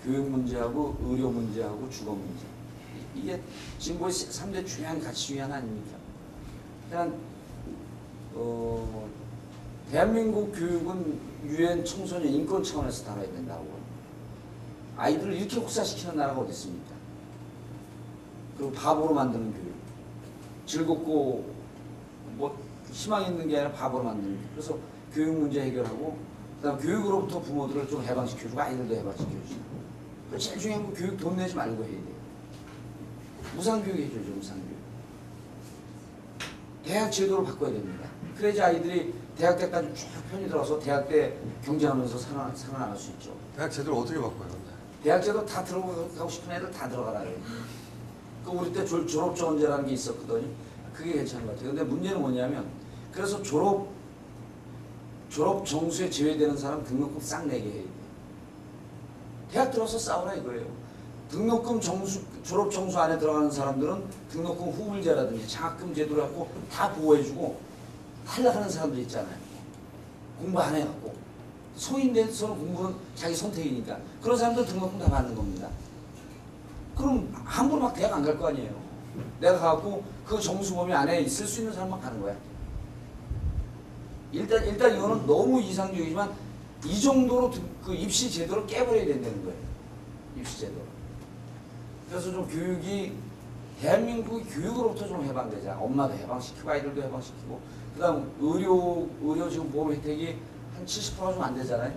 교육 문제하고 의료 문제하고 주거 문제. 이게 진보의 3대 중요한 가치 중에 하나 아닙니까? 그냥 대한민국 교육은 유엔 청소년 인권 차원에서 다뤄야 된다고. 아이들을 이렇게 혹사시키는 나라가 어디 있습니까? 그리고 바보로 만드는 교육. 즐겁고 뭐 희망 있는 게 아니라 바보로 만드는. 그래서 교육 문제 해결하고 그다음 교육으로부터 부모들을 좀 해방시켜주고 아이들도 해방시켜주고. 제일 중요한 건 교육 돈 내지 말고 해야 돼요. 무상교육 해줘야죠. 무상교육. 대학 제도를 바꿔야 됩니다. 그래야지 아이들이 대학 때까지 쭉 편히 들어서 대학 때 경쟁하면서 살아나갈 수 있죠. 대학 제도를 어떻게 바꿔요? 대학 제도 다 들어가고 싶은 애들 다 들어가라 그래요. 그 우리 때 졸업정원제라는 게 있었거든요. 그게 괜찮은 것 같아요. 근데 문제는 뭐냐면 그래서 졸업 정수에 제외되는 사람 등록금 싹 내게 해야 돼요. 대학 들어서 싸우라 이거예요. 등록금 졸업 정수 안에 들어가는 사람들은 등록금 후불제라든지 장학금 제도를 갖고 다 보호해주고 탈락하는 사람들 있잖아요. 공부 안 해갖고 성인 돼서는 공부는 자기 선택이니까 그런 사람들 등록금 다 받는 겁니다. 그럼 함부로 막 대학 안 갈 거 아니에요. 내가 가갖고 그 정수 범위 안에 있을 수 있는 사람만 가는 거야. 일단 이거는 너무 이상적이지만 이 정도로 그 입시 제도를 깨버려야 된다는 거예요. 입시 제도. 그래서 좀 교육이 대한민국 교육으로부터 좀 해방되자. 엄마도 해방시키고 아이들도 해방시키고. 그다음 의료 지금 보험 혜택이 한 70%가 좀 안 되잖아요.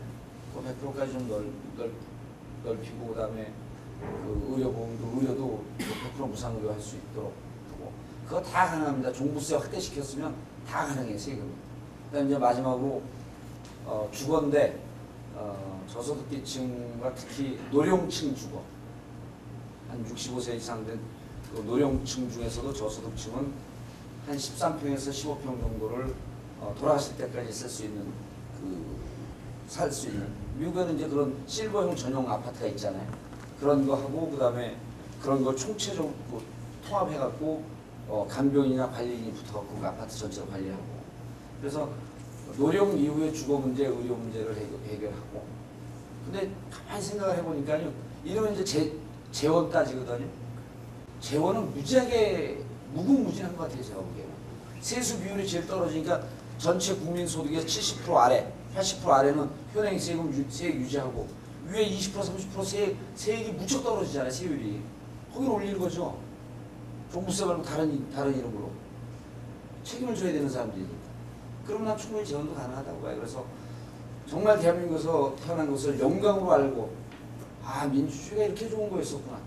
그 100%까지 좀 넓히고 그다음에 그 의료도 100% 무상 의료 할 수 있도록 하고. 그거 다 가능합니다. 종부세 확대시켰으면 다 가능해요. 세금. 그다음 이제 마지막으로 주거인데 저소득계층과 특히 노령층 주거. 한 65세 이상 된 그 노령층 중에서도 저소득층은 한 13평에서 15평 정도를 돌아가실 때까지 쓸 수 있는 살 수 있는. 미국에는 이제 그런 실버형 전용 아파트가 있잖아요. 그런 거 하고 그다음에 그런 걸 총체적으로 통합해갖고 간병인이나 관리인이 붙어갖고 그 아파트 전체를 관리하고. 그래서 노령 이후의 주거 문제, 의료 문제를 해결하고. 근데 가만히 생각을 해보니까요. 이러면 이제 재원 따지거든요. 재원은 무지하게 무궁무진한 것 같아요. 제가 보기에는. 세수 비율이 제일 떨어지니까 전체 국민 소득의 70% 아래, 80% 아래는 현행 세액 유지하고 위에 20% 30% 세액이 무척 떨어지잖아요. 세율이. 거기를 올리는 거죠. 종부세 말고 다른 이름으로. 책임을 져야 되는 사람들이니까. 그럼 난 충분히 재원도 가능하다고 봐요. 그래서 정말 대한민국에서 태어난 것을 영광으로 알고 아 민주주의가 이렇게 좋은 거였었구나.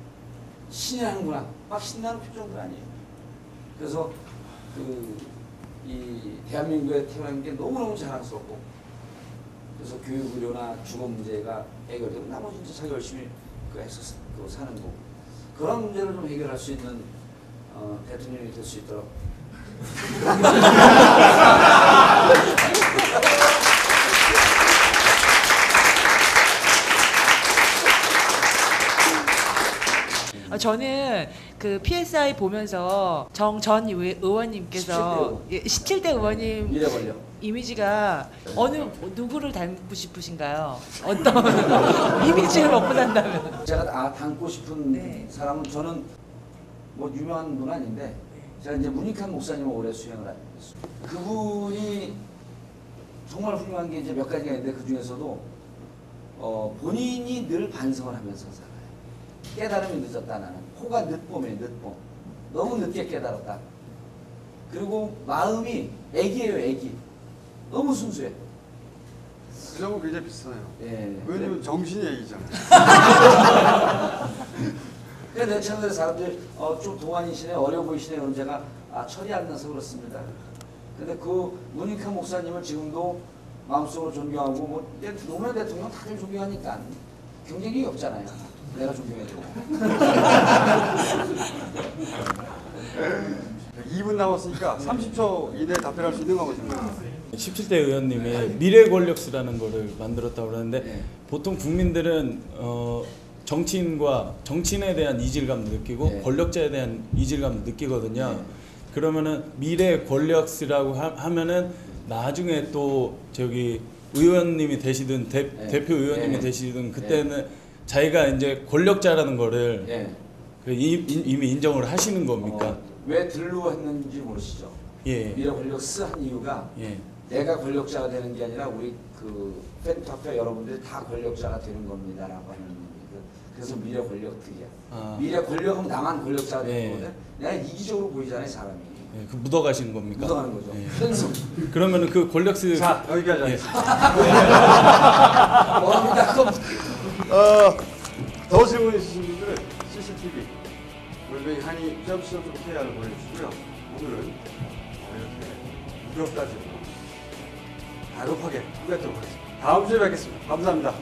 신이 나는구나. 막 신나는 표정들 아니에요. 그래서 이 대한민국에 태어난 게 너무너무 자랑스럽고 그래서 교육, 의료나 주거 문제가 해결되고 나머지 이제 자기 열심히 해서 사는 거고 그런 문제를 좀 해결할 수 있는 대통령이 될 수 있도록 저는 그 PSI 보면서 전 의원님께서 17대 의원님 이미지가 누구를 닮고 싶으신가요? 어떤 이미지를 먹고 산다면? 제가 닮고 싶은 사람은 저는 뭐 유명한 분 아닌데 제가 이제 문익환 목사님을 오래 수행을 했습니다. 그분이 정말 훌륭한 게 이제 몇 가지가 있는데 그 중에서도 본인이 늘 반성을 하면서 살아요. 깨달음이 늦었다 나는. 코가 늦봄이에요. 늦봄. 너무 늦게 깨달았다. 그리고 마음이 애기예요. 애기. 너무 순수해. 그 점은 굉장히 비슷하네요. 예. 왜냐면 정신이 애기잖아요. 그래서 내 채널에 사람들이 좀 동안이시네, 어려 보이시네 그럼 제가 철이 안 나서 그렇습니다. 근데 그 문익환 목사님을 지금도 마음속으로 존경하고 뭐 노무현 대통령 다들 존경하니까 경쟁력이 없잖아요. 내가 존경해주고. 2분 남았으니까 30초 이내에 답변할 수 있는 거거든요. 17대 의원님이 미래 권력수라는 거를 만들었다고 그러는데 보통 국민들은 정치인에 대한 이질감도 느끼고 권력자에 대한 이질감도 느끼거든요. 그러면은 미래 권력수라고 하면은 나중에 또 저기 의원님이 되시든 대표 의원님이 되시든 그때는 자기가 이제 권력자라는 거를 이미 인정을 하시는 겁니까? 왜 들로 했는지 모르시죠? 미래 권력스 한 이유가 내가 권력자가 되는 게 아니라 우리 그 팬카페 여러분들이 다 권력자가 되는 겁니다라고 하는 그래서 미래 권력들이야. 미래 권력하면 나만 권력자가 되는 거거든. 내가 이기적으로 보이잖아요 사람이. 그 묻어가시는 겁니까? 묻어가는 거죠. 예. 현수. 그러면은 그 권력스 자 여기까지 예. 하겠습니다. 더 질문 있으신 분들은 CCTV 골뱅이 한이 점시점.kr을 보내주시고요. 오늘은 이렇게 무역까지 다급하게 후회하도록 하겠습니다. 다음 주에 뵙겠습니다. 감사합니다.